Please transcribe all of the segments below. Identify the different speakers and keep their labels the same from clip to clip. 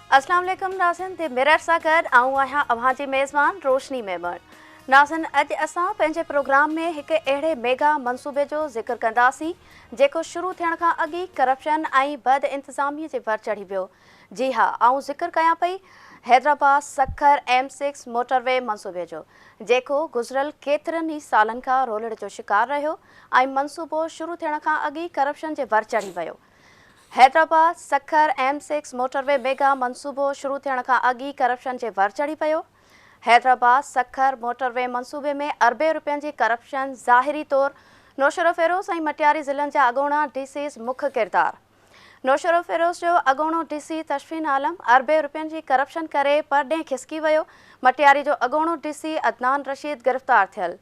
Speaker 1: अस्सलाम वालेकुम नाज़रीन ते मिरर सां गॾु आऊं आहियां अव्हां जी मेज़बान रोशनी मेमण। नाज़रीन अॼु असां पंहिंजे प्रोग्राम में हिकु अहिड़े मेगा मंसूबे जो ज़िक्र कंदासीं जेको शुरू थियण खां अॻु ई करप्शन ऐं बद इंतज़ामी जे वर चढ़ी वियो। जी हा, आऊं ज़िक्र कयां पई हैदराबाद सखर M6 मोटरवे मंसूबे जो, जेको गुज़िरियल केतिरनि ई सालनि खां रोलड़ जो शिकार रहियो ऐं मंसूबो शुरू थियण खां अॻु ई करप्शन जे वर चढ़ी वियो। Hyderabad Sukkur M6 motorway mega मंसूबो शुरू थियण खां अॻु ई करप्शन जे वर चढ़ी पियो। हैदराबाद सखर मोटरवे मंसूबे में अरबे रुपयनि जी करप्शन ज़ाहिरी तौर नौशरो फ़िरोज़ ऐं मटियारी ज़िलनि जा अॻूणा DCs मुख्य किरदार। नौशरो फ़िरोज़ जो अॻूणो DC तशफ़ीन आलम अरबे रुपयनि जी करप्शन करे परॾें खिसकी वियो। मटियारी जो अॻूणो DC अदनान रशीद गिरफ़्तार थियल।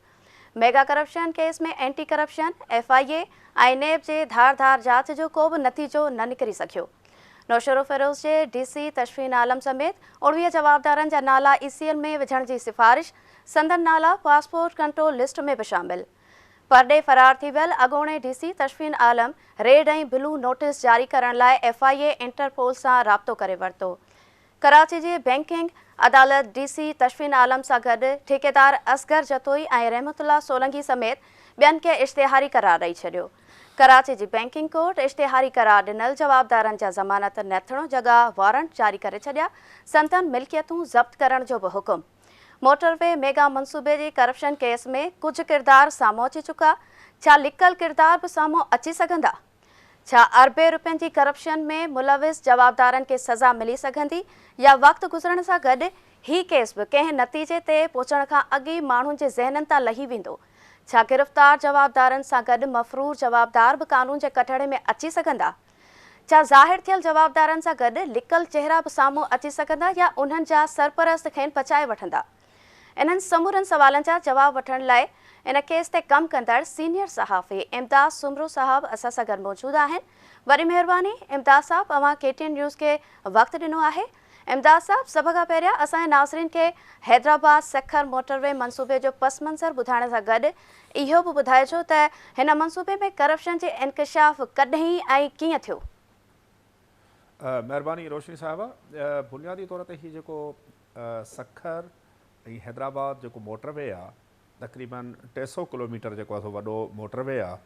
Speaker 1: मेगा करप्शन केस में एंटी करप्शन FIA ऐं नेब जे धारदार जांच जो को बि नतीजो न निकिरी सघियो। नौशरो फ़िरोज़ जे DC तशफ़ीन आलम समेत 19 जवाबदारनि जा नाला ECL में विझण जी सिफ़ारिश, संदन नाला पासपोर्ट कंट्रोल लिस्ट में बि शामिल। परॾे फ़रार थी वियल अॻूणे DC तशफ़ीन आलम रेड ऐं ब्लू नोटिस जारी करण लाइ FIA इंटरपोल सां राब्तो करे वरितो। कराची जी बैंकिंग अदालत DC तशफ़ीन आलम सां गॾु ठेकेदार असगर जतोई ऐं रहमतुल्लाह सोलंकी समेत ॿियनि खे इश्तिहारी करार ॾेई छॾियो। कराची जी बैंकिंग कोर्ट इश्तिहारी करार ॾिनल जवाबदारनि जा ज़मानत न थियण जॻह वारंट जारी करे छॾिया। संतनि मिल्कियतूं ज़ब्त करण जो बि हुकुम। मोटरवे मेगा मंसूबे जी करप्शन केस में कुझु किरदार साम्हूं अची चुका। छा लिकल किरदार बि साम्हूं अची सघंदा? छा अरबे रुपयनि जी करप्शन में मुलविस जवाबदारनि खे सज़ा मिली सघंदी, या वक़्तु गुज़रण सां गॾु ही केस बि कंहिं नतीजे ते पहुचण खां अॻु ई माण्हुनि जे ज़हननि तां लही वेंदो? छा गिरफ़्तार जवाबदारनि सां गॾु मफ़रूर जवाबदार बि कानून जे कटहरे में अची सघंदा? छा ज़ाहिर थियल जवाबदारनि सां गॾु लिकल चेहरा बि साम्हूं अची सघंदा, या उन्हनि जा सरपरस्त खेनि पचाए वठंदा? इन्हनि समूरनि सवालनि जा जवाब वठण लाइ इन केस ते कमु कंदड़ सीनियर सहाफ़ी इमदाद सुमरू साहब असां सां गॾु मौजूदु आहिनि। वरी महिरबानी इमदाद साहब, अवां KTN न्यूज़ खे वक़्तु ॾिनो आहे। इमदाद साहब, सभ खां पहिरियां असांजे नाज़रीन खे हैदराबाद सखर मोटरवे मंसूबे जो पस मंज़र ॿुधाइण सां गॾु इहो बि ॿुधाइजो त हिन मंसूबे में करप्शन जे इंकशाफ कॾहिं ऐं कीअं थियो?
Speaker 2: महिरबानी रोशनी साहिबा, बुनियादी तौर ते ही जेको सखर ऐं हैदराबाद जेको मोटरवे आहे, तक़रीबन 300 किलोमीटर जेको आहे वॾो मोटरवे आहे।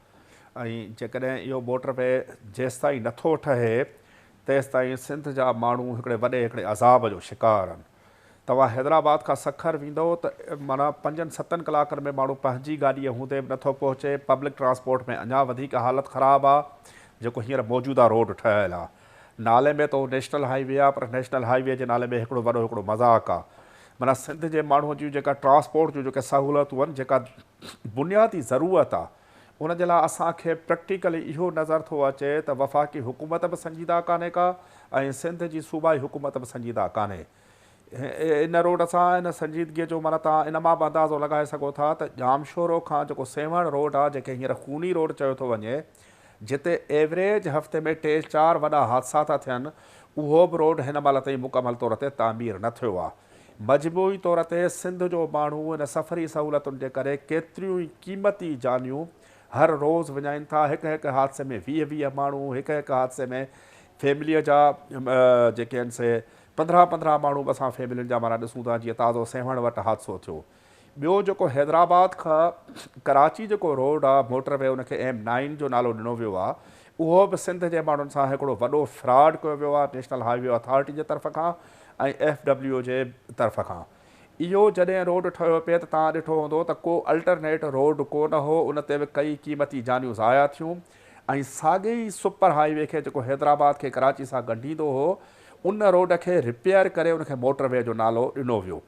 Speaker 2: ऐं जेकॾहिं इहो मोटरवे जेसिताईं नथो ठहे तेसिताईं सिंध जा माण्हू हिकिड़े अज़ाब जो शिकार आहिनि। तव्हां हैदराबाद खां सखर वेंदो त माना 5-7 कलाकनि में माण्हू पंहिंजी गाॾीअ हूंदे बि नथो पहुचे। पब्लिक ट्रांसपोर्ट में अञा वधीक हालत ख़राबु आहे। जेको हींअर मौजूदा रोड ठहियलु आहे, नाले में त उहो नेशनल हाईवे आहे, पर नेशनल हाईवे जे नाले में हिकिड़ो मज़ाक़ आहे। माना सिंध जे माण्हूअ जूं जेका ट्रांसपोर्ट जूं जेके सहूलियतूं आहिनि, जेका बुनियादी ज़रूरत आहे, उन जे लाइ असांखे प्रैक्टिकली इहो नज़र थो अचे त वफ़ाक़ी हुकूमत बि संजीदा कान्हे का, ऐं सिंध जी सूबाई हुकूमत बि संजीदा कान्हे। इन रोड सां इन संजीदगीअ जो माना तव्हां इन मां बि अंदाज़ो लॻाए सघो था त जामशोरो खां जेको सेवण रोड आहे, जेके हींअर खूनी रोड चयो थो वञे, जिते एवरेज हफ़्ते में 3-4 वॾा हादसा था थियनि, उहो बि रोड हिन महिल ताईं मुकमल तौर ते तामीर न थियो आहे। मजबूरी तौर ते सिंध जो माण्हू इन सफ़री सहूलियतुनि जे करे केतिरियूं ई क़ीमती जानियूं हर रोज़ु विञाइनि था। हिकु हादसे में 20 माण्हू, हिकु हादसे में फैमिलीअ जा जेके आहिनि से 15 माण्हू बि असां फैमिलियुनि जा माना ॾिसूं था। जीअं ताज़ो सेवण वटि हादसो थियो। ॿियो जेको हैदराबाद खां कराची जेको रोड आहे मोटरवे, उनखे M9 जो नालो ॾिनो वियो आहे, उहो बि सिंध जे माण्हुनि सां हिकिड़ो वॾो फ्रॉड कयो वियो आहे नेशनल हाईवे अथॉरिटी जे तरफ़ खां ऐं FWO जे तरफ़ खां। इहो जॾहिं रोड ठहियो पिए त तव्हां ॾिठो हूंदो त को अल्टरनेट रोड कोन हो, उन ते बि कई क़ीमती जानियूं ज़ाया थियूं। ऐं साॻी सुपर हाईवे खे जेको हैदराबाद खे कराची सां ॻंढींदो हो, उन रोड खे रिपेयर करे उनखे मोटरवे जो नालो ॾिनो वियो।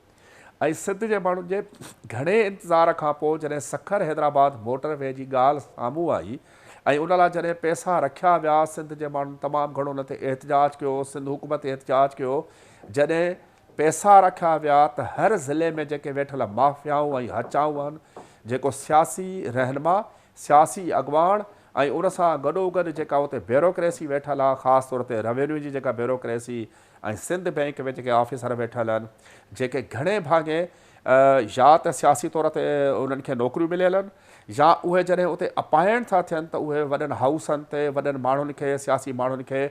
Speaker 2: ऐं सिंध जे माण्हुनि जे घणे इंतज़ार खां पोइ जॾहिं सखर हैदराबाद मोटरवे जी ॻाल्हि साम्हूं आई ऐं उन लाइ जॾहिं पैसा रखिया विया, सिंध जे माण्हुनि तमामु घणो उन ते एहतिजाज कयो, सिंध हुकूमत एहतिजाज कयो। जॾहिं पैसा रखिया विया त हर ज़िले में जेके वेठल माफ़ियाऊं ऐं हचाऊं आहिनि, जेको सियासी रहनुमा, सियासी अॻवान ऐं उन सां गॾोगॾु जेका उते ब्यूरोक्रेसी वेठल आहे, ख़ासि तौर ते रेवेन्यू जी जेका ब्यूरोक्रेसी ऐं सिंध बैंक में जेके ऑफिसर वेठल आहिनि, जेके घणे भाङे या त सियासी तौर ते उन्हनि खे नौकरियूं मिलियल आहिनि, या उहे जॾहिं उते अपॉइंट था थियनि त उहे वॾनि हाउसनि ते वॾनि माण्हुनि खे, सियासी माण्हुनि खे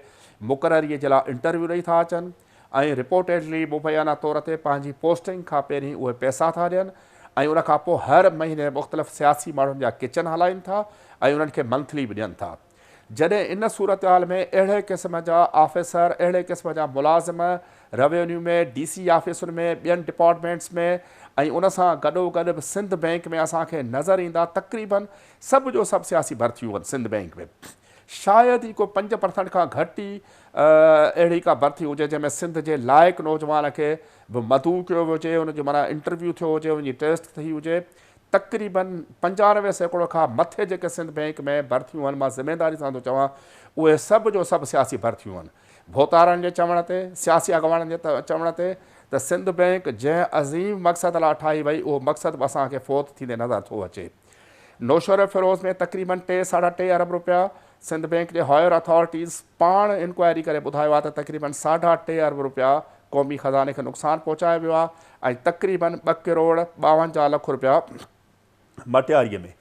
Speaker 2: मुक़ररीअ जे लाइ इंटरव्यू ॾेई था अचनि। ऐं रिपोर्टेडली मुबैना तौर ते पंहिंजी पोस्टिंग खां पहिरीं उहे पैसा था ॾियनि ऐं उनखां पोइ हर महीने मुख़्तलिफ़ सियासी माण्हुनि जा किचन हलाइनि था ऐं उन्हनि खे मंथली बि ॾियनि था। जॾहिं इन सूरत हाल में अहिड़े क़िस्म जा ऑफिसर, अहिड़े क़िस्म जा मुलाज़िम रेवेन्यू में, DC ऑफिसुनि में, ॿियनि डिपार्टमेंट्स में ऐं उन सां गॾोगॾु बि सिंध बैंक में असांखे नज़र ईंदा तक़रीबन सभु जो सभु सियासी भर्तियूं आहिनि सिंध बैंक में। शायदि ई को 5% खां घटि ई अहिड़ी का भर्ती हुजे जंहिंमें सिंध जे लाइक़ु नौजवान खे बि मदऊ कयो हुजे, हुनजो माना इंटरव्यू थियो हुजे, हुनजी टेस्ट थी हुजे। तक़रीबन 95% खां मथे जेके सिंध बैंक में भर्तियूं आहिनि, मां ज़िमेदारी सां थो चवां, उहे सभु जो सभु सियासी भर्तियूं आहिनि। भोतारनि जे चवण ते, सियासी अॻवाननि जे चवण ते त सिंध बैंक जंहिं अज़ीम मक़सद लाइ ठाही वई, उहो मक़सदु बि असांखे फोत थींदे नज़र थो अचे। नौशर फ़िरोज़ में तक़रीबन 3-3.5 अरब रुपया सिंध बैंक जे हायर अथॉरिटीज़ पाण इंक्वायरी करे ॿुधायो आहे त तक़रीबन 3.5 अरब रुपया क़ौमी ख़ज़ाने खे नुक़सानु पहुचायो वियो आहे ऐं तक़रीबन 2.52 करोड़ रुपया मटियारीअ में।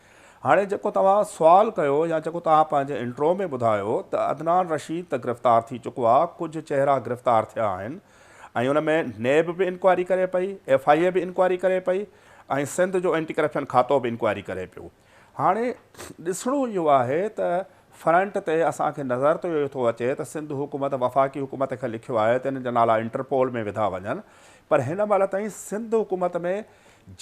Speaker 2: हाणे जेको तव्हां सुवाल कयो या जेको तव्हां पंहिंजे इंट्रो में ॿुधायो त अदनान रशीद त गिरफ़्तार थी चुको आहे, कुझु चेहरा गिरफ़्तार थिया आहिनि ऐं उन में नेब बि इंक्वायरी करे पई, FIA बि इंक्वायरी करे पई ऐं सिंध जो एंटी करप्शन खातो बि इंक्वायरी करे पियो। हाणे ॾिसणो इहो आहे त फ्रंट ते असांखे नज़र त इहो थो अचे त सिंध हुकूमत वफ़ाक़ी हुकूमत खे लिखियो आहे त हिन जा नाला इंटरपोल में विधा वञनि, पर हिन महिल ताईं सिंध हुकूमत में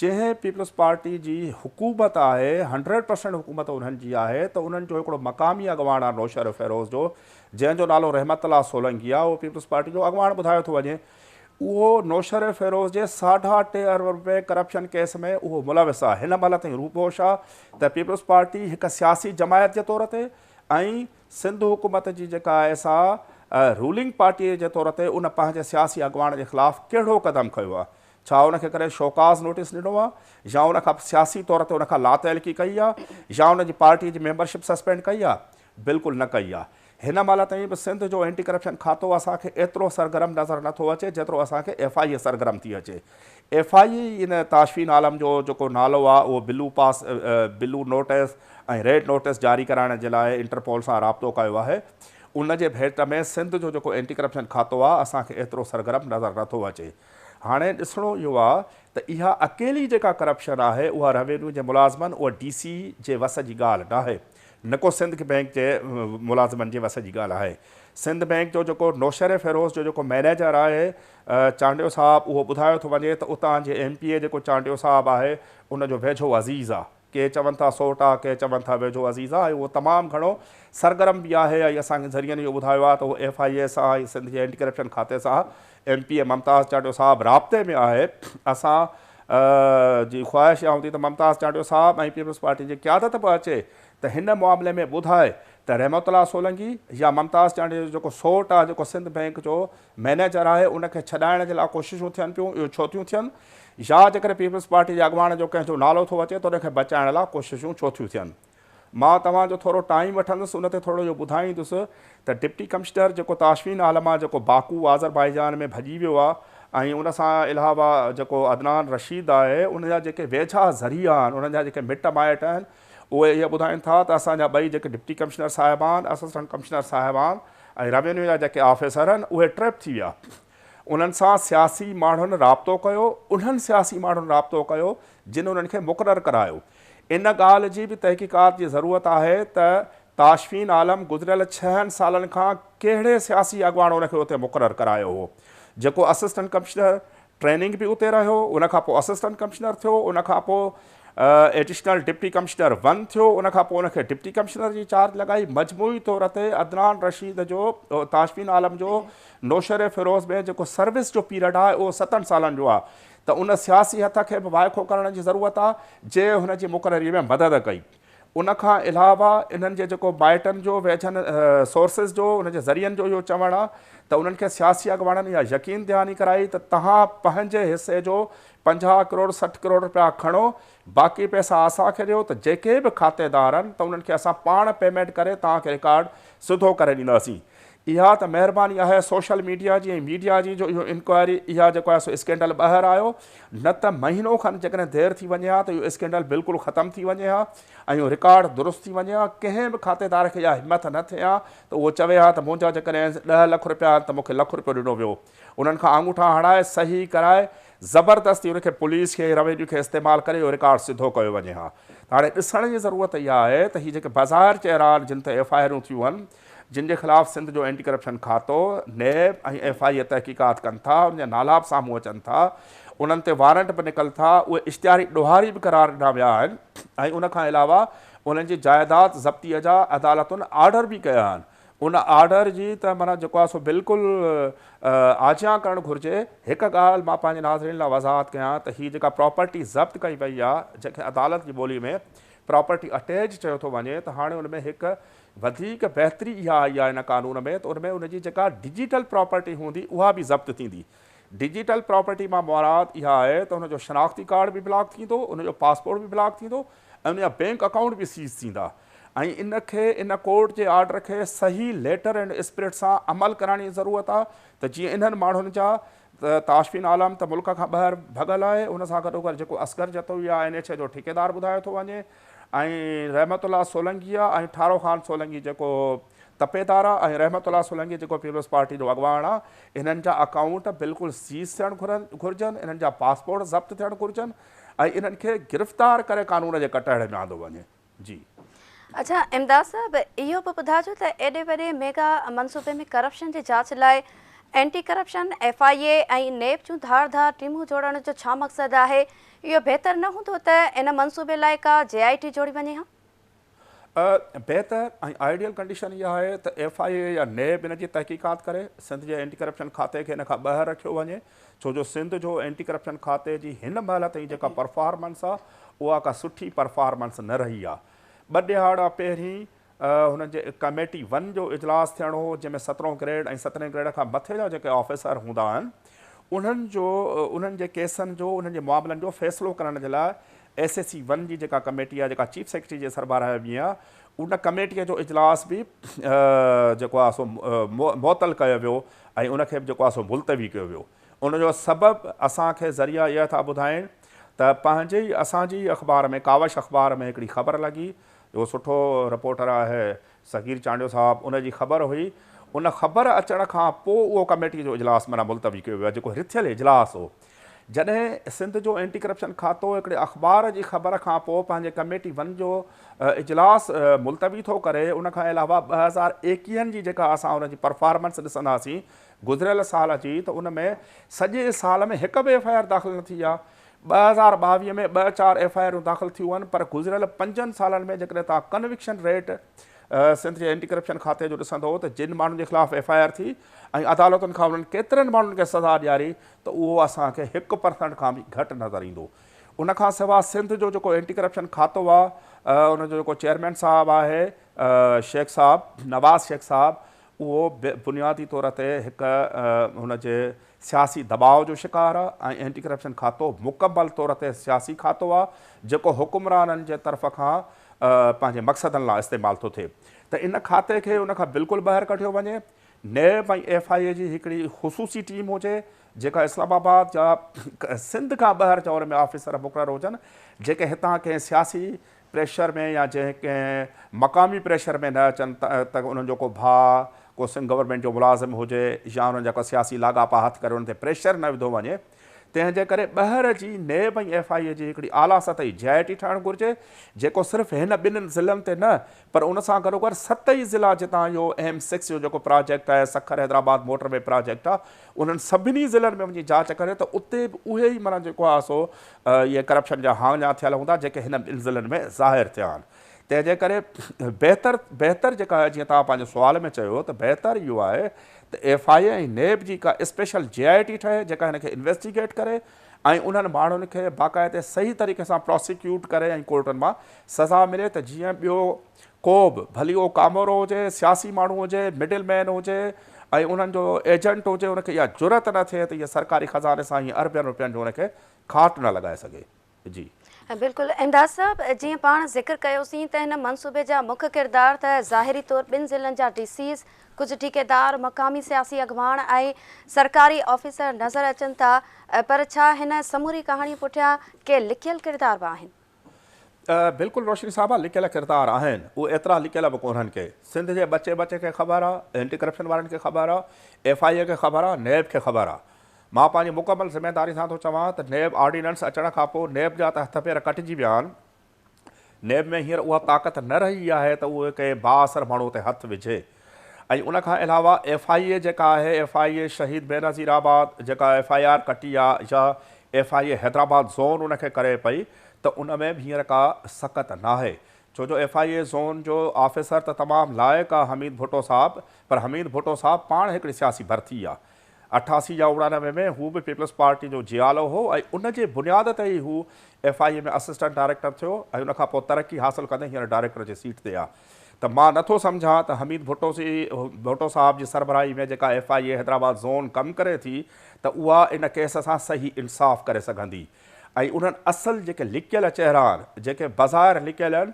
Speaker 2: जंहिं पीपल्स पार्टी जी हुकूमत आहे 100% हुकूमत उन्हनि जी आहे, त उन्हनि जो हिकिड़ो मक़ामी अॻवान आहे नौशर फ़िरोज़ जो, जंहिंजो नालो रहमतुल्लाह सोलंकी आहे, उहो पीपल्स पार्टी जो अॻवान ॿुधायो थो वञे। उहो नौशर फ़िरोज़ जे 3.5 अरब रुपए करप्शन केस में उहो मुलविस आहे। हिन महिल ताईं रूपोश आहे त पीपल्स पार्टी हिकु सियासी जमायत जे तौर ते ऐं सिंध हुकूमत जी जेका आहे सा रूलिंग पार्टीअ जे तौर ते उन पंहिंजे सियासी अॻवान जे ख़िलाफ़ु कहिड़ो क़दम खयो आहे। छा उनखे करे शोकाज़ नोटिस ॾिनो आहे या उनखां सियासी तौर ते उनखां लातइल्की कई आहे या उनजी पार्टी जी मेंबरशिप सस्पेंड कई आहे? बिल्कुलु न कई आहे। हिन महिल ताईं बि सिंध जो एंटी करप्शन खातो असांखे एतिरो सरगर्म नज़र नथो अचे जेतिरो असांखे FIA सरगर्म थी अचे। FIA इन ताशफीन आलम जो जेको नालो आहे उहो बिलू नोटिस ऐं रेड नोटिस जारी कराइण जे लाइ इंटरपोल सां राब्तो कयो आहे। उन जे भेट में सिंध जो जेको एंटी करप्शन खातो आहे असांखे एतिरो सरगर्म नज़र नथो अचे। हाणे ॾिसणो इहो आहे त इहा अकेली जेका करप्शन आहे उहा रेवेन्यू जे मुलाज़िमनि, उहा DC जे वस जी ॻाल्हि न आहे, न को सिंध बैंक जे मुलाज़िमनि जे वस जी ॻाल्हि आहे। सिंध बैंक जो जेको नौशर फ़िरोज़ जो जेको मैनेजर आहे चांडियो साहिबु, उहो ॿुधायो थो वञे त उतां जे MPA जेको चांडियो साहिबु आहे उनजो वेझो अज़ीज़ आहे। के चवनि था सोट आहे, के चवनि था वेझो अज़ीज़ आहे, ऐं उहो तमामु घणो सरगर्म बि आहे ऐं असांखे ज़रियनि इहो ॿुधायो आहे त उहो FIA सां ऐं सिंध जे एंटी करप्शन खाते सां MPA मुमताज़ चांडियो साहिबु राब्ते में आहे। असां जी ख़्वाहिश इहा हूंदी त मुमताज़ चांडियो साहिबु ऐं पीपल्स पार्टी जी क़यादत बि अचे त हिन मामले में ॿुधाए त रहमतुल्लाह सोलंकी या मुमताज़ चांडियो जो जेको सोट आहे, जेको सिंध बैंक जो मैनेजर आहे, उनखे छॾाइण जे लाइ कोशिशूं थियनि पियूं, इहो छो थियूं थियनि, या जेकर पीपल्स पार्टी जे अॻवान जो कंहिंजो नालो थो अचे त उनखे बचाइण लाइ कोशिशूं छो थियूं थियनि। मां तव्हांजो थोरो टाइम वठंदुसि, उन ते थोरो इहो ॿुधाईंदुसि त डिप्टी कमिश्नर जेको ताशफीन आलम आहे, जेको बाकू आज़रबाईजान में भॼी वियो आहे ऐं उन सां अलावा जेको अदनान रशीद आहे, उन जा जेके वेझा ज़रिया आहिनि, उन्हनि जा जेके मिट माइट आहिनि, उहे इहे ॿुधाइनि था त असांजा ॿई जेके डिप्टी कमिश्नर साहिबान, असिस्टेंट कमिश्नर साहिबान ऐं रेवेन्यू जा जेके ऑफिसर आहिनि, उहे ट्रैप थी विया। उन्हनि सां सियासी माण्हुनि राब्तो कयो, उन्हनि सियासी माण्हुनि राब्तो कयो जिन उन्हनि खे मुक़ररु करायो। इन ॻाल्हि जी बि तहक़ीक़ात जी ज़रूरत आहे त ताशफीन आलम गुज़िरियल 6 सालनि खां कहिड़े सियासी अॻवान उनखे उते मुक़ररु करायो हो। जेको असिस्टेंट कमिश्नर ट्रेनिंग बि उते रहियो, उनखां पोइ असिस्टेंट कमिश्नर थियो, उनखां पोइ एडिशनल डिप्टी कमिश्नर 1 थियो, उनखां पोइ उनखे डिप्टी कमिश्नर जी चार्ज लॻाई। मजमूई तौर ते अदनान रशीद जो, ताशफीन आलम जो नौशर फ़िरोज़ में जेको सर्विस जो पीरियड आहे उहो 7 सालनि जो आहे, त उन सियासी हथ खे बि वाइखो करण जी ज़रूरत आहे जे हुनजी मुक़ररीअ में मदद कई। उनखां अलावा इन्हनि जे जेको माइटनि जो वेझनि सोर्सिस जो, उनजे ज़रियनि जो इहो चवणु आहे त उन्हनि खे सियासी अॻवाननि इहा यकीन दहानी कराई त तव्हां पंहिंजे हिसे जो 50 करोड़ 60 करोड़ रुपया खणो, बाक़ी पैसा असांखे ॾियो, त जेके बि खातेदार आहिनि त उन्हनि खे असां पाण पेमेंट करे तव्हांखे रिकार्ड सिधो करे ॾींदासीं। इहा त महिरबानी आहे सोशल मीडिया जी ऐं मीडिया जी जो इहो इंक्वायरी इहा जेको आहे सो स्कैंडल ॿाहिरि आयो, न त महीनो खनि जेकॾहिं देरि थी वञे हा त इहो स्कैंडल बिल्कुलु ख़तमु थी वञे हा ऐं इहो रिकॉर्ड दुरुस्त थी वञे हा। कंहिं बि खातेदार खे इहा हिमत न थिए हा त उहो चवे हा त मुंहिंजा जेकॾहिं 10 लख रुपया आहिनि त मूंखे लख रुपयो ॾिनो वियो। उन्हनि खां आङूठा हणाए सही कराए ज़बरदस्ती उनखे पुलिस खे रेवेन्यू खे इस्तेमालु करे इहो रिकॉर्ड सिधो कयो वञे हा। त हाणे ॾिसण जी ज़रूरत इहा आहे त हीअ जेके बाज़ारि चहिरा जिन ते FIR थियूं आहिनि, जिन जे ख़िलाफ़ु सिंध जो एंटी करप्शन खातो नैब ऐं FI तहक़ीक़ात कनि था, उनजा नाला बि साम्हूं अचनि था, उन्हनि ते वारंट बि निकिरनि था, उहे इश्तिहारी ॾोहारी बि करार ॾिना विया आहिनि ऐं उनखां अलावा उन्हनि जी जाइदाद ज़ब्तीअ जा अदालतुनि आर्डर बि कया आहिनि। उन आर्डर जी त माना जेको आहे सो बिल्कुलु आजियां करणु घुरिजे। हिकु ॻाल्हि मां पंहिंजे नाज़रीन लाइ वज़ाहत कयां त हीअ जेका प्रॉपर्टी ज़ब्त कई वई आहे, जंहिंखे अदालत जी ॿोली में प्रॉपर्टी अटैच चयो थो वञे, त हाणे उन में हिकु वधीक बहितरी इहा आई आहे इन कानून में त उनमें उनजी जेका डिजिटल प्रॉपर्टी हूंदी उहा बि ज़ब्त थींदी। डिजिटल प्रॉपर्टी मां मुराद इहा आहे त उनजो शनाख़्ती कार्ड बि ब्लॉक थींदो, उनजो पासपोर्ट बि ब्लॉक थींदो ऐं उनजा बैंक अकाउंट बि सीज़ थींदा। ऐं इनखे इन कोर्ट जे आर्डर खे सही लेटर एंड स्पिरिट सां अमल कराइण जी ज़रूरत आहे त जीअं इन्हनि माण्हुनि जा ताशफीन आलम त मुल्क खां ॿाहिरि भॻल आहे, उन सां गॾोगॾु जेको असगर जतोई आहे NH जो ठेकेदार ॿुधायो थो वञे, ऐं रहमतुल्लाह सोलंकी आहे ऐं ठारो ख़ान सोलंकी जेको तपेदार आहे, ऐं रहमतुल्लाह सोलंकी जेको पीपल्स पार्टी जो अॻवान आहे, इन्हनि जा अकाउंट बिल्कुलु सीज़ थियणु घुरिजनि, इन्हनि जा पासपोर्ट ज़ब्त थियणु घुरिजनि ऐं इन्हनि खे गिरफ़्तार करे कानून जे कटहरे में आंदो वञे। जी
Speaker 1: अच्छा इमदाद साहब, इहो बि ॿुधाइजो त एॾे वॾे मेगा मनसूबे में करप्शन जी जांच लाइ एंटी करप्शन FIA ऐं नैब जूं धार टीमूं जोड़ण जो छा मक़सदु आहे? इहो बहितर न हूंदो त इन मनसूबे लाइ का JIT जोड़ी वञे हा?
Speaker 2: बहितर ऐं आइडियल कंडीशन इहा आहे त FIA या नैब इन जी तहक़ीक़ात करे सिंध जे एंटी करप्शन खाते खे इन खां ॿाहिरि रखियो वञे, छो जो सिंध जो एंटी करप्शन खाते जी हिन महिल ताईं जेका परफॉर्मेंस आहे उहा का सुठी परफॉर्मेंस न रही आहे। 2 ॾिहाड़ा पहिरीं हुननि जे कमेटी 1 जो इजलास थियणो हो, जंहिंमें 17 ग्रेड ऐं 17 ग्रेड खां मथे जा जेके ऑफिसर हूंदा आहिनि उन्हनि जे केसनि जो, उन्हनि जे मामलनि जो फ़ैसिलो करण जे लाइ SSC 1 जी जेका कमेटी आहे, जेका चीफ सेक्रेटरी जे सरबराह में आहे, उन कमेटीअ जो इजलास बि जेको आहे सो मुअतल कयो वियो ऐं उनखे बि जेको आहे सो मुलतवी कयो वियो। उनजो सबबु असांखे ज़रिया इहा था ॿुधाइनि त पंहिंजे ई असांजी अख़बार में, कावश अख़बार में हिकिड़ी ख़बर लॻी, जो सुठो रिपोर्टर आहे सगीर चांडियो साहब, उनजी ख़बर हुई। उन ख़बर अचण खां पोइ उहो कमेटी जो इजलास माना मुलतवी कयो वियो आहे, जेको रिथियल इजलास हो। जॾहिं सिंध जो एंटी करप्शन खातो हिकिड़े अख़बार जी ख़बर खां पोइ पंहिंजे कमेटी 1 जो इजलास मुलतवी थो करे, उनखां अलावा 2021 जी जेका असां उनजी परफॉर्मेंस ॾिसंदासीं गुज़िरियल साल जी, त उन में सॼे साल में हिक बि FIR दाख़िल न थी आहे। 2022 में 2-4 FIR दाख़िल थियूं आहिनि, पर गुज़िरियल 5 सालनि में जेकॾहिं तव्हां कन्विक्शन रेट सिंध जे एंटी करप्शन खाते जो ॾिसंदो त जिन माण्हुनि जे ख़िलाफ़ु FIR थी ऐं अदालतुनि खां उन्हनि केतिरनि माण्हुनि खे सज़ा ॾियारी, त उहो असांखे 1% खां बि घटि नज़र ईंदो। उनखां सवाइ सिंध जो जेको एंटी करप्शन खातो आहे, उनजो जेको चेयरमैन साहबु आहे शेख साहब, नवाज़ शेख साहब, उहो बुनियादी तौर ते हिकु हुनजे सियासी दबाव जो शिकार आहे ऐं एंटी करप्शन खातो मुकमल तौर ते सियासी खातो आहे, जेको हुकुमराननि जे तरफ़ खां पंहिंजे मक़सदनि लाइ इस्तेमालु थो थिए। त इन खाते खे उनखां बिल्कुलु ॿाहिरि कढियो वञे। नैब ऐं FIA जी हिकिड़ी ख़ुसूसी टीम हुजे, जेका इस्लामाबाद जा सिंध खां ॿाहिरि जा उन में ऑफिसर मुक़ररु हुजनि, जेके हितां कंहिं सियासी प्रेशर में या जंहिं कंहिं मक़ामी प्रेशर में न अचनि त उन्हनि जो को भाउ, को सिंध गवर्नमेंट जो मुलाज़िम हुजे या उन्हनि जा को सियासी लाॻापा हथु करे उन ते प्रेशर न विधो वञे। तंहिंजे करे ॿाहिरि जी नैब ऐं FIA जी हिकिड़ी आला सतही JIT ठाहिणु घुरिजे, जेको सिर्फ़ु हिन 2 ज़िलनि ते न, पर उन सां गॾोगॾु 7 ज़िला जितां इहो M6 जो जेको प्रोजेक्ट आहे, सखर हैदराबाद मोटरवे प्रोजेक्ट आहे, उन्हनि सभिनी ज़िलनि में वञी जांच करे त उते बि उहे ई माना जेको आहे सो इहे करप्शन जा हांजा थियल हूंदा, जेके हिन 2 ज़िलनि में ज़ाहिर थिया आहिनि। तंहिंजे करे बहितर जेका आहे, जीअं तव्हां पंहिंजे सुवाल में चयो, त बहितर इहो आहे त FIA ऐं नैब जी का स्पेशल JIT ठहे, जेका हिनखे इन्वेस्टिगेट करे ऐं उन्हनि माण्हुनि खे बाक़ाइदे सही तरीक़े सां प्रोसिक्यूट करे ऐं कोर्टनि मां सज़ा मिले, त जीअं ॿियो को बि भली उहो कामोरो हुजे, सियासी माण्हू हुजे, मिडिल मैन हुजे ऐं उन्हनि जो एजेंट हुजे, उनखे इहा ज़रूरत न थिए त इहा सरकारी ख़ज़ाने सां हीअं अरबनि रुपयनि जो उनखे खाट न लॻाए सघे। जी
Speaker 1: बिल्कुलु इमदाद साहब, जीअं पाण ज़िक्र कयोसीं त हिन मनसूबे जा मुख्य किरदार त ज़ाहिरी तौर 2 ज़िलनि जा DCs, कुझु ठेकेदार, मक़ामी सियासी अॻवान ऐं सरकारी ऑफिसर नज़र अचनि था, पर छा हिन समूरी कहाणी पुठियां के लिकियल किरदार बि आहिनि?
Speaker 2: बिल्कुलु रोशनी साहबा, लिकियल किरदार आहिनि, उहे एतिरा लिकियल बि कोन्हनि के। सिंध जे बचे बचे खे ख़बर आहे, एंटी करप्शन वारनि खे ख़बर आहे, FIA खे ख़बर आहे, नैब खे ख़बर आहे। मां पंहिंजी मुकमल ज़िम्मेदारी सां थो चवां त नैब ऑर्डिनेंस अचण खां पोइ नैब जा त हथ पेर कटिजी विया आहिनि। नैब में हींअर उहा ताक़त न रही आहे त उहे कंहिं बाअसर माण्हू ते हथु विझे। ऐं उनखां अलावा FIA जेका आहे, FIA शहीद बेनज़ीराबाद जेका FIR कटी आहे, या FIA हैदराबाद ज़ोन उनखे करे पई, त उन में बि हींअर का सख़्त नाहे। छो जो FIA ज़ोन जो ऑफिसर त तमामु लाइक़ु आहे हमीद भुट्टो साहब, पर हमीद भुट्टो साहब पाण हिकिड़ी सियासी भर्ती आहे। 88 या 99 में हू बि पीपल्स पार्टी जो जियालो हो, ऐं उनजे बुनियाद ते ई हू FIA में असिस्टेंट डायरेक्टर थियो, ऐं उनखां पोइ तरक़ी हासिलु कंदे हींअर डायरेक्टर जी सीट ते आहे। त मां नथो सम्झां त हमीद भुट्टो साहब जी सरबराही में जेका FIA हैदराबाद ज़ोन कमु करे थी, त उहा इन केस सां सही इंसाफ़ करे सघंदी। ऐं उन्हनि असुल जेके लिकियल चहिरा आहिनि, जेके बज़ाहिर लिकियल आहिनि,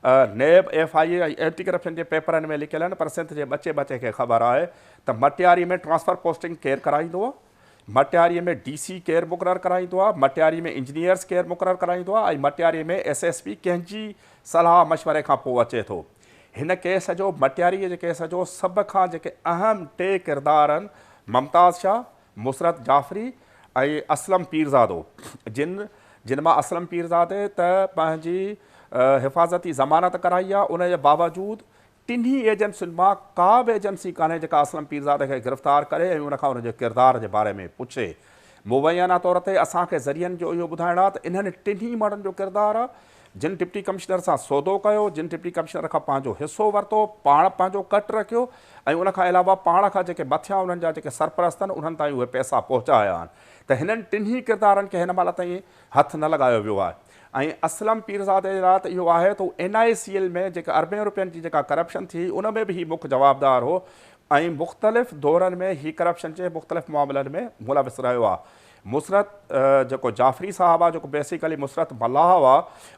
Speaker 2: नैब FIA ऐं एंटी करप्शन जे पेपरनि में लिकियल आहिनि, पर सिंध जे बचे बचे खे ख़बर आहे त मटियारी में ट्रांसफर पोस्टिंग केरु कराईंदो आहे, मटियारीअ में DC केरु मुक़ररु कराईंदो आहे, मटियारी में इंजीनियर्स केरु मुक़ररु कराईंदो आहे, ऐं मटियारी में SSP कंहिंजी सलाह मशवरे खां पोइ अचे थो। हिन केस जो, मटियारीअ जे केस जो सभ खां जेके अहम 3 किरदार आहिनि, मुमताज़ शाह, मुसरत जाफ़री ऐं असलम पीरज़ादो, जिन मां असलम पीरज़ादे त पंहिंजी हिफ़ाज़ती ज़मानत कराई आहे। उनजे बावजूदि टिन्ही एजेंसियुनि मां का बि एजेंसी कान्हे जेका असलम पीरज़ादे खे गिरफ़्तार करे ऐं उनखां उनजे किरदार जे बारे में पुछे। मुबैना तौर ते असांखे ज़रियनि जो इहो ॿुधाइणु आहे त इन्हनि टिन्ही माण्हुनि जो किरदारु आहे, जिन डिप्टी कमिश्नर सां सौदो कयो, जिन डिप्टी कमिश्नर खां पंहिंजो हिसो वरितो, पाण पंहिंजो कट रखियो, ऐं उनखां अलावा पाण खां जेके मथियां उन्हनि जा जेके सरपरस्त आहिनि, उन्हनि ताईं उहे पैसा पहुचाया आहिनि। त हिननि टिन्ही किरदारनि खे हिन महिल ताईं हथु न लॻायो वियो आहे। ऐं असलम पीरज़ादे जे लाइ त इहो आहे त NICL में जेका अरबें रुपयनि जी जेका करप्शन थी, उन में बि हीउ मुख्य जवाबदार हो, ऐं मुख़्तलिफ़ दौरनि में हीउ करप्शन जे मुख़्तलिफ़ मामलनि में मुलविस रहियो आहे। मुसरत जेको जाफ़री साहब आहे, जेको बेसिकली मुसरत मल्लाह हुआ,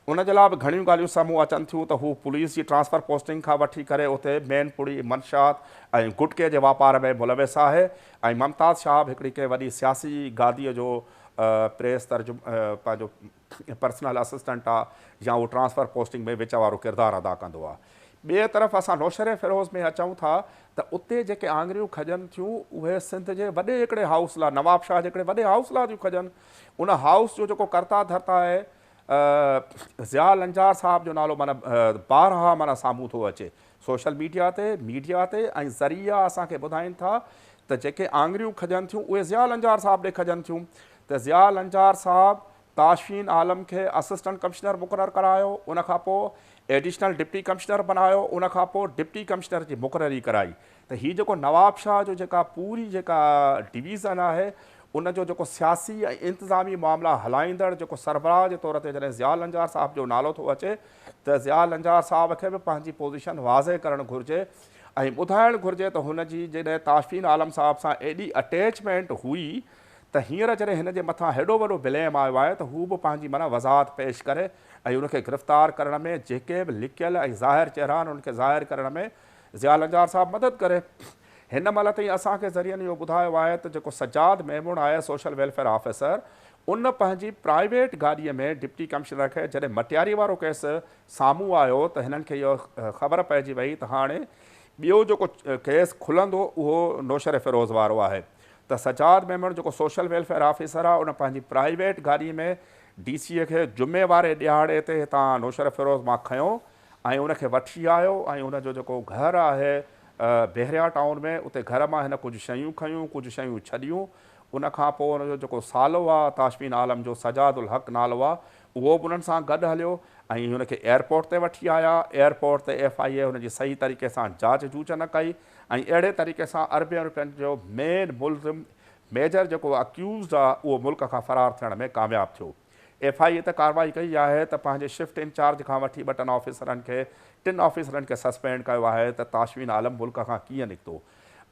Speaker 2: उनजे लाइ बि घणियूं ॻाल्हियूं साम्हूं अचनि थियूं त हू पुलिस जी ट्रांसफर पोस्टिंग खां वठी करे उते मैनपुरी, मंशात ऐं गुटके जे वापार में मुलविस आहे। ऐं मुमताज़ शाह हिकिड़ी कंहिं वॾी सियासी गादीअ जो प्रेस तर्जुम पंहिंजो पर्सनल असिस्टेंट आहे, या उहो ट्रांसफर पोस्टिंग में विच वारो किरदारु अदा कंदो आहे। ॿिए तरफ़ असां नौशर फ़िरोज़ में अचूं था त उते जेके आङिरियूं खजनि थियूं, उहे सिंध जे वॾे हिकिड़े हाउस लाइ, नवाब शाह जे हिकिड़े वॾे हाउस लाइ थियूं खजनि। उन हाउस जो जेको कर्ता धर्ता आहे, ज़िया लंजार साहब जो नालो माना बारहा माना साम्हूं थो अचे सोशल मीडिया ते ऐं ज़रिया असांखे ॿुधाइनि था त जेके आङिरियूं खजनि थियूं उहे ज़िया लंजार साहब ॾे खजनि थियूं। त ज़िया लंजार साहब ताशफीन आलम खे असिस्टेंट कमिश्नर मुक़ररु करायो, उनखां पोइ एडिशनल डिप्टी कमिश्नर बनायो, उनखां पोइ डिप्टी कमिश्नर जी मुक़ररी कराई। त हीउ जेको नवाब शाह जो जेका पूरी जेका डिवीज़न आहे, उनजो जेको सियासी ऐं इंतिज़ामी मामला हलाईंदड़ जेको सरबराह जे तौर ते जॾहिं ज़िया लंजार साहब जो नालो थो अचे, त ज़िया लंजार साहब खे बि पंहिंजी पोज़ीशन वाज़े करणु घुरिजे ऐं ॿुधाइणु घुरिजे त हुनजी जॾहिं ताशफीन आलम साहब सां एॾी अटैचमेंट हुई, त हींअर जॾहिं हिन जे मथां हेॾो वॾो ब्लेम आयो आहे, त हू बि पंहिंजी माना वज़ाहत पेश करे ऐं उनखे गिरफ़्तार करण में, जेके बि लिकियल ऐं ज़ाहिर चहिरा आहिनि उनखे ज़ाहिर करण में ज़िया लंजार साहब मदद करे। हिन महिल ताईं असांखे ज़रियनि इहो ॿुधायो आहे त जेको सजाद मेमून आहे सोशल वेलफेयर ऑफिसर, उन पंहिंजी प्राइवेट गाॾीअ में डिप्टी कमिश्नर खे जॾहिं मटियारी वारो केस साम्हूं आयो, त हिननि खे इहो ख़बर पइजी वई त हाणे ॿियो जेको केस खुलंदो उहो नौशर फ़िरोज़ वारो आहे। त सजाद मेमून जेको सोशल वेलफेयर ऑफिसर आहे, उन पंहिंजी प्राइवेट गाॾीअ में DC खे जुमे वारे ॾियारे ते हितां नौशर फ़िरोज़ मां खयों ऐं उनखे वठी आयो, ऐं उनजो जेको घरु आहे बहरिया टाउन में, उते घर मां हिन कुझु शयूं खयूं, कुझु शयूं छॾियूं। उनखां पोइ उनजो जेको सालो आहे ताशफीन आलम जो, सजादुल हक़ नालो आहे, उहो बि उन्हनि सां गॾु हलियो ऐं हुनखे एयरपोर्ट ते वठी आया। एयरपोर्ट ते FIA हुनजी सही तरीक़े सां जांच जूच न कई ऐं अहिड़े तरीक़े सां अरबें रुपयनि जो मेन मुलज़िम, मेजर जेको अक्यूज़ड आहे, उहो मुल्क खां फ़रार थियण में कामयाबु थियो। FIA त कार्रवाई कई आहे त पंहिंजे शिफ्ट इंचार्ज खां वठी 2 ऑफिसरनि खे, 3 ऑफिसरनि खे सस्पेंड कयो आहे त ताशफीन आलम मुल्क खां कीअं निकितो।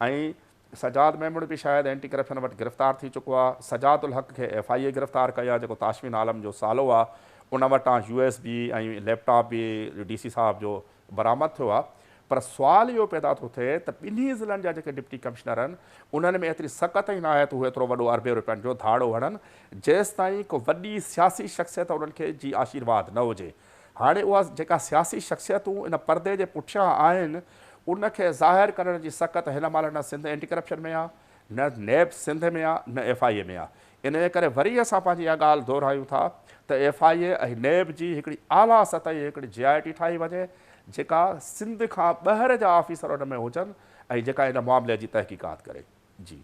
Speaker 2: ऐं सजाद मेमून बि शायदि एंटी करप्शन वटि गिरफ़्तार थी चुको आहे। सजादुल हक़ खे FIA गिरफ़्तार कई आहे, जेको ताशफीन आलम जो सालो आहे, उन वटां USB ऐं लैपटॉप बि DC साहब जो बरामद थियो आहे। पर सुवाल इहो पैदा थो थिए त ॿिन्ही ज़िलनि जा जेके डिप्टी कमिश्नर आहिनि उन्हनि में एतिरी सख़्त ई न आहे त उहे एतिरो वॾो अरबे रुपयनि जो धाड़ो हणनि जेसि ताईं को वॾी सियासी शख़्सियत उन्हनि खे जी आशीर्वाद न हुजे। हाणे उहा जेका सियासी शख़्सियतूं इन परदे जे पुठियां आहिनि उनखे ज़ाहिर करण जी सख़्त हिन महिल न सिंध एंटी करप्शन में आहे, न नैब सिंध में आहे, न FIA में आहे। इन करे वरी असां पंहिंजी इहा ॻाल्हि दोहिरायूं था त FIA ऐं नैब जी हिकिड़ी आला सतही हिकिड़ी JIT ठाही वञे जेका सिंध खां ॿाहिरि जा ऑफिसर उन में हुजनि ऐं जेका इन मामले जी तहक़ीक़ात करे। जी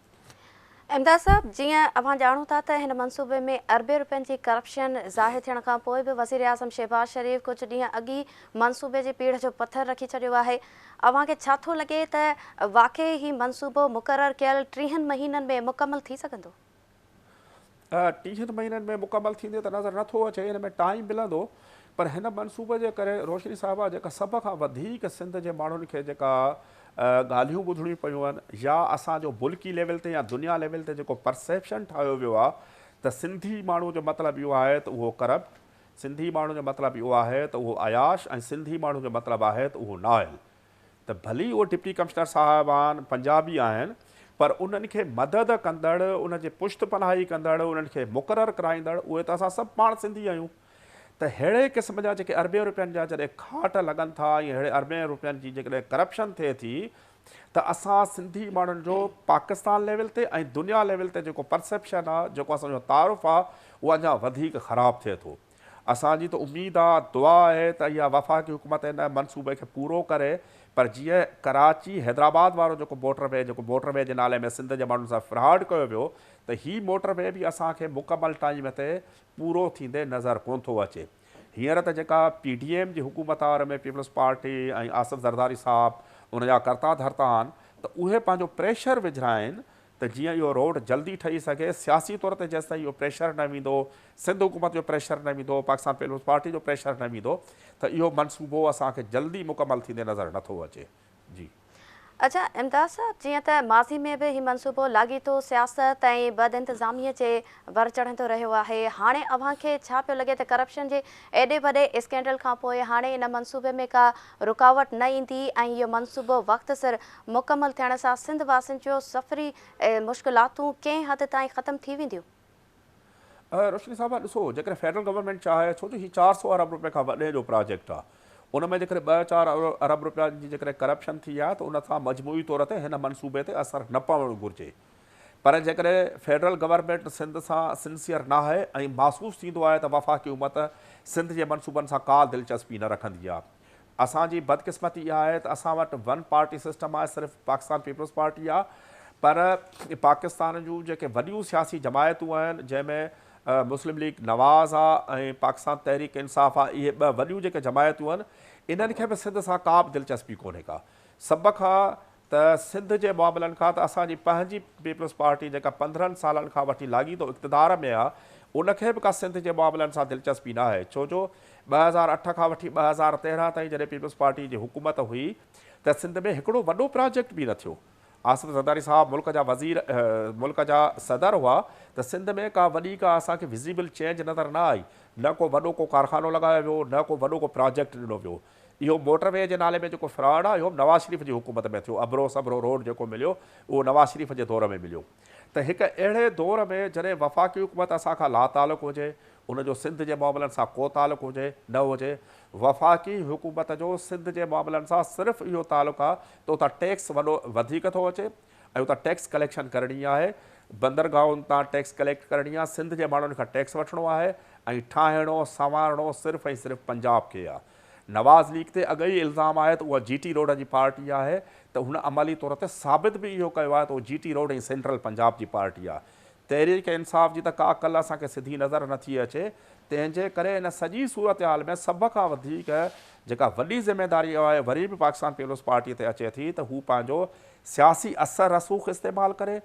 Speaker 1: इमदाद साहब, जीअं अवां ॼाणूं था त हिन मनसूबे में अरबे रुपयनि जी करप्शन ज़ाहिर थियण खां पोइ बि वज़ीर आज़म शहबाज शरीफ़ कुझु ॾींहं अॻु ई मनसूबे जे पीढ़ जो पथर रखी छॾियो आहे। अव्हांखे छा थो लॻे त वाक़ई ही मनसूबो मुक़ररु कयल 30 महीननि में मुकमल थी सघंदो?
Speaker 2: 30 महीननि में मुकमल थींदे त नज़र नथो अचे, हिन में टाइम मिलंदो। पर हिन मनसूबे जे करे रोशनी साहिबा जेका सभ खां वधीक सिंध जे माण्हुनि खे जेका ॻाल्हियूं ॿुधणियूं पियूं आहिनि या असांजो मुल्की लेवल ते या दुनिया लेवल ते जेको परसेप्शन ठाहियो वियो आहे त सिंधी माण्हू जो मतिलबु इहो आहे त उहो करप्ट, सिंधी माण्हू जो मतिलबु इहो आहे त उहो अयाश ऐं सिंधी माण्हू जो मतिलबु आहे त उहो नाइल। त भली उहो डिप्टी कमिश्नर साहिबान पंजाबी आहिनि पर उन्हनि खे मदद कंदड़, उनजे पुश्त पनाही कंदड़, उन्हनि खे मुक़ररु कराईंदड़ उहे त असां सभु पाण सिंधी आहियूं। त अहिड़े क़िस्म जा जेके अरबे रुपयनि जा जॾहिं खाट लॻनि था या अहिड़े अरबे रुपयनि जी जेकॾहिं करप्शन थिए थी त असां सिंधी माण्हुनि जो पाकिस्तान लेवल ते ऐं दुनिया लेवल ते जेको परसेप्शन आहे, जेको असांजो तारुफ़ आहे, उहो अञा वधीक ख़राबु थिए थो। असांजी त उमेदु आहे, दुआ आहे त इहा वफ़ाक़ी हुकूमत हिन मनसूबे खे पूरो करे। पर जीअं कराची हैदराबाद वारो जेको मोटरवे जे नाले में सिंध जे माण्हुनि सां फ्रॉड कयो वियो त हीअ मोटरवे बि असांखे मुकमल टाइम ते पूरो थींदे नज़र कोन थो अचे। हींअर त जेका PDM जी हुकूमत आहे में पीपल्स पार्टी ऐं आसिफ ज़रदारी साहब उनजा कर्ता धर्ता आहिनि त उहे पंहिंजो प्रेशर विझराइनि त जीअं इहो रोड जल्दी ठही सघे। सियासी तौर ते जेसिताईं इहो प्रेशर न वेंदो, सिंध हुकूमत जो प्रेशर न वेंदो, पाकिस्तान पीपल्स पार्टी जो प्रेशर न वेंदो त इहो मनसूबो असांखे जल्दी मुकमल थींदे नज़र नथो अचे। जी
Speaker 1: अच्छा इमदाद साहब, जीअं त माज़ी में बि हीउ मनसूबो लाॻीतो सियासत ऐं बद इंतिज़ामिया जे वर चढ़ंदो रहियो आहे, हाणे अव्हांखे छा पियो लॻे त करप्शन जे एॾे वॾे स्कैंडल खां पोइ हाणे इन मनसूबे में का रुकावट न ईंदी ऐं इहो मनसूबो वक़्त सिर मुकमल थियण सां सिंध वासियुनि जो सफ़री मुश्किलातूं कंहिं हद ताईं ख़तमु थी वेंदियूं?
Speaker 2: रोशनी साहिबा ॾिसो, जेकॾहिं फेडरल गवर्नमेंट चाहे, छो जो हीउ 400 अरब रुपए खां वॾे जो प्रोजेक्ट आहे, उन में जेकॾहिं 2-4 अरब रुपयनि जी जेकॾहिं करप्शन थी आहे त उन सां मजमूई तौर ते हिन मनसूबे ते असरु न पवणु घुरिजे। पर जेकॾहिं फेडरल गवर्नमेंट सिंध सां सिंसियर न आहे ऐं महसूसु थींदो आहे त वफ़ाक़ी हुकूमत सिंध जे मनसूबनि सां का दिलचस्पी न रखंदी आहे। असांजी बदकिस्मती इहा आहे त असां वटि वन पार्टी सिस्टम आहे, सिर्फ़ु पाकिस्तान पीपल्स पार्टी आहे। पर पाकिस्तान जूं जेके वॾियूं सियासी जमायतूं आहिनि जंहिंमें मुस्लिम लीग नवाज़ आहे ऐं पाकिस्तान तहरीक इंसाफ़ आहे, इहे ॿ वॾियूं जेके जमायतूं आहिनि इन्हनि खे बि सिंध सां का बि दिलचस्पी कोन्हे का। सभ खां त सिंध जे मामलनि खां त असांजी पंहिंजी पीपल्स पार्टी जेका 15 सालनि खां वठी लाॻीतो इक़्तिदार में आहे उनखे बि का सिंध जे मामलनि सां दिलचस्पी न आहे। छो जो 2008 खां वठी 2013 ताईं जॾहिं पीपल्स पार्टी जी हुकूमत हुई त सिंध में हिकिड़ो वॾो प्रोजेक्ट बि न थियो। आसिफ ज़रदारी साहब मुल्क जा मुल्क जा सदर हुआ त सिंध में का वॾी का असांखे विज़िबल चेंज नज़र न आई। न को वॾो को कारखानो लॻायो वियो, न को वॾो को प्रोजेक्ट ॾिनो वियो। इहो मोटरवे जे नाले में जेको फ्रॉड आहे इहो नवाज़ शरीफ़ जी हुकूमत में थियो। अबरो सबरो रोड जेको मिलियो उहो नवाज़ शरीफ़ जे दौर में मिलियो। त हिकु अहिड़े दौर में जॾहिं वफ़ाक़ी हुकूमत असांखां लातालुक़ हुजे, उनजो सिंध जे मामलनि सां को तालुक़ु हुजे न हुजे, वफ़ाक़ी हुकूमत जो सिंध जे मामलनि सां सिर्फ़ु इहो तालुक़ु आहे त उतां टैक्स वॾो वधीक थो अचे ऐं उतां टैक्स कलेक्शन करणी आहे, बंदरगाहुनि तां टैक्स कलेक्ट करणी आहे, सिंध जे माण्हुनि खां टैक्स वठिणो आहे ऐं ठाहिणो संवारणो सिर्फ़ु ऐं सिर्फ़ु पंजाब खे आहे। नवाज़ लीग ते अॻ ई इल्ज़ाम आहे त उहा GT रोड जी पार्टी आहे, त हुन अमली तौर ते साबित बि इहो कयो आहे त उहो GT रोड ऐं सेंट्रल पंजाब जी पार्टी आहे। तहरीक इंसाफ़ जी त का कल्ह असांखे सिधी नज़र नथी अचे। तंहिंजे करे हिन सॼी सूरत हाल में सभ खां वधीक जेका वॾी ज़िमेदारी आहे वरी बि पाकिस्तान पीपल्स पार्टी ते अचे थी त हू पंहिंजो सियासी असर रसूख़ इस्तेमालु करे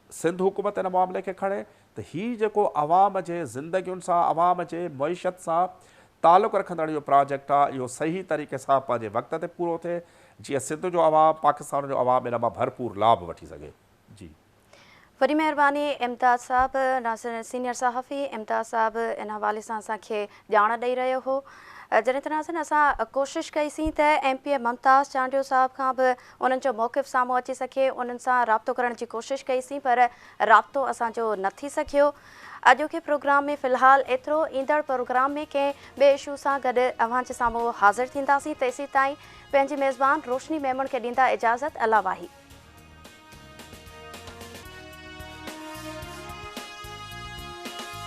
Speaker 2: सिंध हुकूमत हिन मामले खे खणे त हीउ जेको अवाम जे ज़िंदगियुनि सां, अवाम जे मईशत सां तालुक़ु रखंदड़ इहो प्रोजेक्ट आहे, इहो सही तरीक़े सां पंहिंजे वक़्त ते पूरो थिए जीअं सिंध जो अवाम, पाकिस्तान जो अवाम इन मां भरपूर लाभ वठी सघे। जी
Speaker 1: वॾी महिरबानी इम्तियाज़ साहब, नाज़रीन सीनियर सहाफ़ी इम्तियाज़ साहब इन हवाले सां असांखे ॼाण ॾेई रहियो हो। जॾहिं त नाज़रीन असां कोशिशि कईसीं त MP मुमताज़ चांडियो साहब खां बि उन्हनि जो मौक़िफ़ साम्हूं अची सघे, उन्हनि सां राब्तो करण जी कोशिशि कईसीं, पर राब्तो असांजो न थी सघियो। अॼोके प्रोग्राम में फ़िलहालु एतिरो। ईंदड़ प्रोग्राम में कंहिं ॿिए इशू सां गॾु अव्हां जे साम्हूं हाज़िर थींदासीं। तेसीं ताईं पंहिंजी मेज़बान रोशनी मेमण खे ॾींदा इजाज़त। अला वाही।